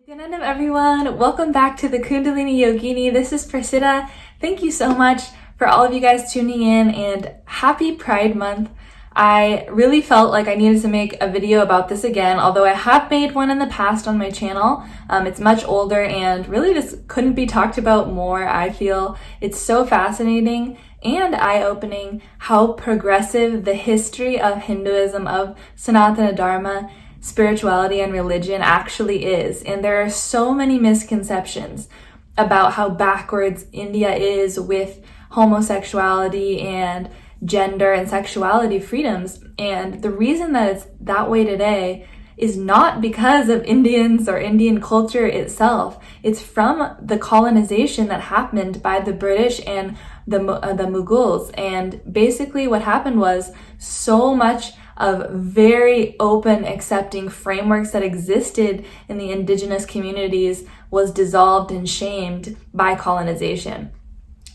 Namaste everyone, welcome back to the Kundalini Yogini. This is Priscilla. Thank you so much for all of you guys tuning in, and happy Pride Month. I really felt like I needed to make a video about this again, although I have made one in the past on my channel. It's much older and really just couldn't be talked about more. I feel it's so fascinating and eye-opening how progressive the history of Hinduism, of Sanatana Dharma, spirituality and religion actually is. And there are so many misconceptions about how backwards India is with homosexuality and gender and sexuality freedoms. And the reason that it's that way today is not because of Indians or Indian culture itself. It's from the colonization that happened by the British and the Mughals. And basically what happened was so much of very open, accepting frameworks that existed in the indigenous communities was dissolved and shamed by colonization.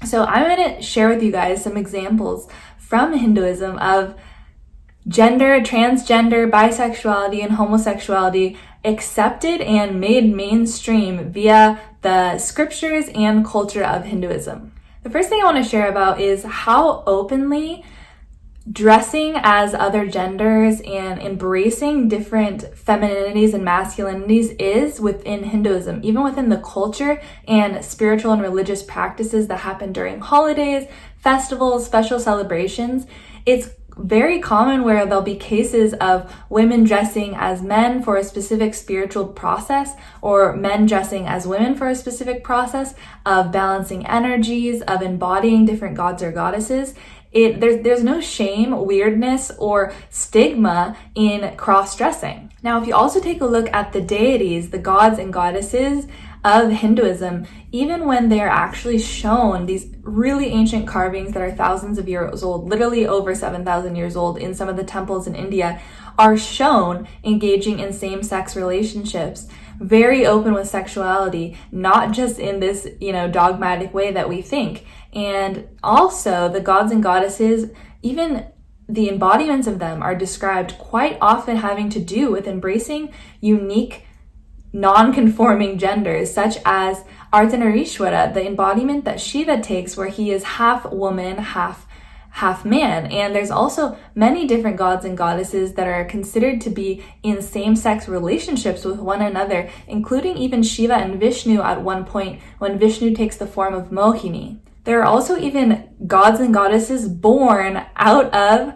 So I'm going to share with you guys some examples from Hinduism of gender, transgender, bisexuality, and homosexuality accepted and made mainstream via the scriptures and culture of Hinduism. The first thing I want to share about is how openly dressing as other genders and embracing different femininities and masculinities is within Hinduism, even within the culture and spiritual and religious practices that happen during holidays, festivals, special celebrations. It's very common where there'll be cases of women dressing as men for a specific spiritual process, or men dressing as women for a specific process of balancing energies, of embodying different gods or goddesses. There's no shame, weirdness, or stigma in cross-dressing. Now, if you also take a look at the deities, the gods and goddesses of Hinduism, even when they are actually shown, these really ancient carvings that are thousands of years old, literally over 7,000 years old in some of the temples in India, are shown engaging in same-sex relationships, very open with sexuality, not just in this, dogmatic way that we think. And also the gods and goddesses, even the embodiments of them are described quite often having to do with embracing unique, non-conforming genders, such as Ardhanarishwara, the embodiment that Shiva takes, where he is half woman, half man. And there's also many different gods and goddesses that are considered to be in same-sex relationships with one another, including even Shiva and Vishnu at one point when Vishnu takes the form of Mohini. There are also even gods and goddesses born out of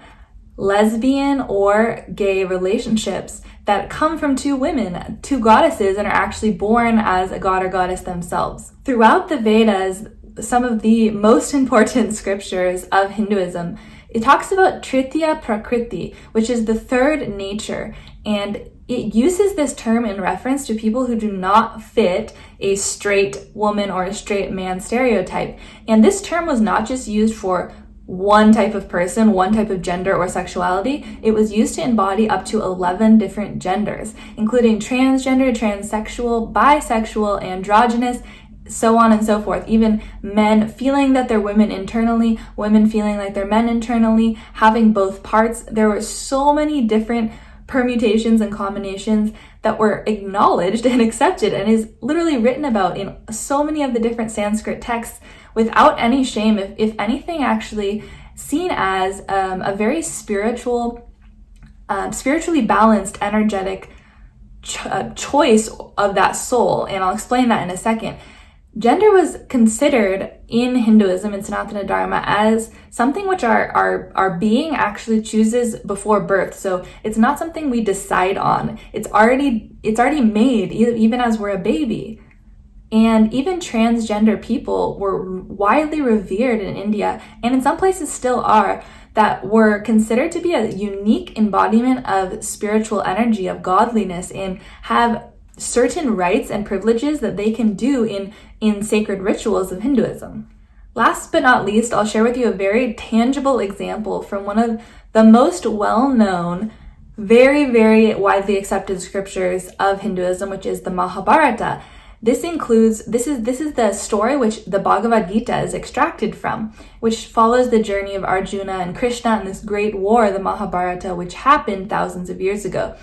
lesbian or gay relationships that come from two women, two goddesses, and are actually born as a god or goddess themselves. Throughout the Vedas, some of the most important scriptures of Hinduism, it talks about Tritiya Prakriti, which is the third nature, and it uses this term in reference to people who do not fit a straight woman or a straight man stereotype. And this term was not just used for one type of person, one type of gender or sexuality. It was used to embody up to 11 different genders, including transgender, transsexual, bisexual, androgynous, so on and so forth. Even men feeling that they're women internally, women feeling like they're men internally, having both parts. There were so many different permutations and combinations that were acknowledged and accepted, and is literally written about in so many of the different Sanskrit texts without any shame, if anything, actually seen as a very spiritually balanced, energetic choice of that soul. And I'll explain that in a second. Gender was considered in Hinduism and Sanatana Dharma as something which our being actually chooses before birth. So it's not something we decide on. It's already made, even as we're a baby. And even transgender people were widely revered in India, and in some places still are, that were considered to be a unique embodiment of spiritual energy, of godliness, and have certain rights and privileges that they can do in sacred rituals of Hinduism. Last but not least, I'll share with you a very tangible example from one of the most well-known, very, very widely accepted scriptures of Hinduism, which is the Mahabharata. This is the story which the Bhagavad Gita is extracted from, which follows the journey of Arjuna and Krishna in this great war, the Mahabharata, which happened thousands of years ago.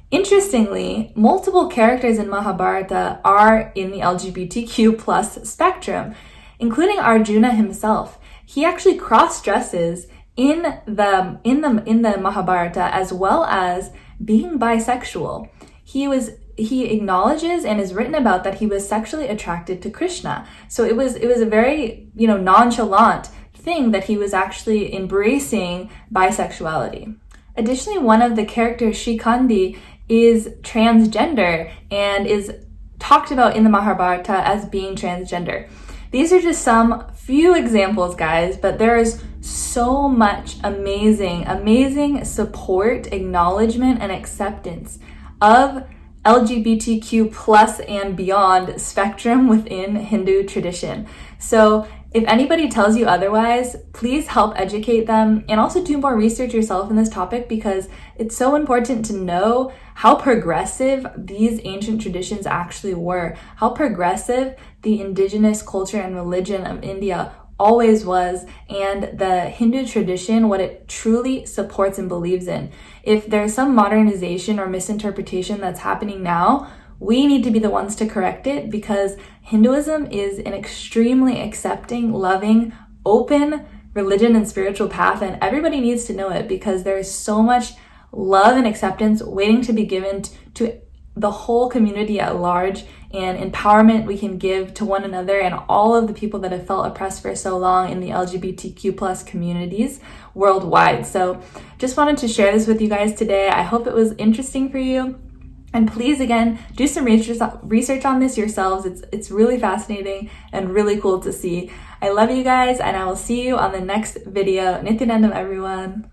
Interestingly, multiple characters in Mahabharata are in the LGBTQ plus spectrum, including Arjuna himself. He actually cross-dresses in the Mahabharata, as well as being bisexual. He acknowledges and is written about that he was sexually attracted to Krishna. So it was a very, nonchalant thing that he was actually embracing bisexuality. Additionally, one of the characters, Shikandi, is transgender and is talked about in the Mahabharata as being transgender. These are just some few examples, guys, but there is so much amazing support, acknowledgement, and acceptance of LGBTQ plus and beyond spectrum within Hindu tradition. So if anybody tells you otherwise, please help educate them and also do more research yourself in this topic, because it's so important to know how progressive these ancient traditions actually were, how progressive the indigenous culture and religion of India always was, and the Hindu tradition, what it truly supports and believes in. If there's some modernization or misinterpretation that's happening now, we need to be the ones to correct it, because Hinduism is an extremely accepting, loving, open religion and spiritual path, and everybody needs to know it, because there is so much love and acceptance waiting to be given to the whole community at large, and empowerment we can give to one another and all of the people that have felt oppressed for so long in the LGBTQ plus communities worldwide. So just wanted to share this with you guys today. I hope it was interesting for you. And please, again, do some research on this yourselves. It's really fascinating and really cool to see. I love you guys, and I will see you on the next video. Nityanandam, everyone.